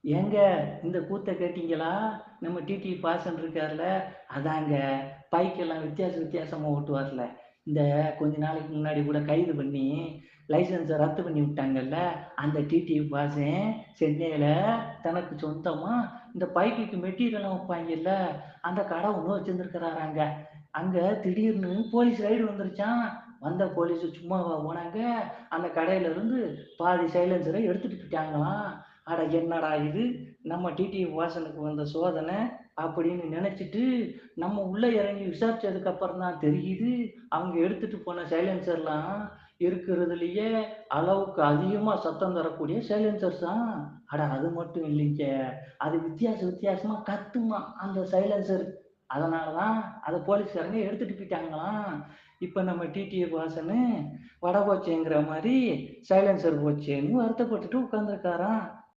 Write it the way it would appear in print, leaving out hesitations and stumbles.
ஏங்க இந்த கூத்த கேட்டீங்களா? நம்ம டிடி வாசன் இருக்கார்ல, அதாங்க பைக்கெல்லாம் வித்தியாசமா ஓட்டுவார்ல. இந்த கொஞ்ச நாளைக்கு முன்னாடி கூட கைது பண்ணி, லைசென்ஸ ரத்து பண்ணி விட்டாங்கல்ல. அந்த டிடி வாசன் சென்னையில தனக்கு சொந்தமா இந்த பைக்குக்கு மெட்டீரியல்லாம் வைப்பாங்கல்ல, அந்த கடை ஒண்ணு வச்சிருந்திருக்கிறாராங்க. அங்க திடீர்னு போலீஸ் ரைடு வந்துருச்சாம். வந்த போலீஸ் சும்மாவா போனாங்க, அந்த கடையில இருந்து பாதி சைலன்சர எடுத்துட்டு போய்ட்டாங்களாம். அட என்னடா இது! நம்ம டிடி வாசனுக்கு வந்த சோதனை அப்படின்னு நினைச்சிட்டு, நம்ம உள்ள இறங்கி விசாரிச்சதுக்கு அப்புறம் தான் தெரியுது, அவங்க எடுத்துட்டு போன சைலன்சர்லாம் இருக்கிறதுலயே அளவுக்கு அதிகமா சத்தம் தரக்கூடிய சைலன்சர்ஸாம். அட அது மட்டும் இல்லைங்க. அது வித்தியாசமா கத்துமாம் அந்த சைலன்சர். அதனால தான் அத போலீஸ்காரங்க எடுத்துட்டு போய்ட்டாங்களாம். இப்ப நம்ம டிடி வாசனு வடை போச்சேங்கிற மாரி சைலன்சர் போச்சேன்னு வருத்தப்பட்டுட்டு உட்கார்ந்திருக்காராம்.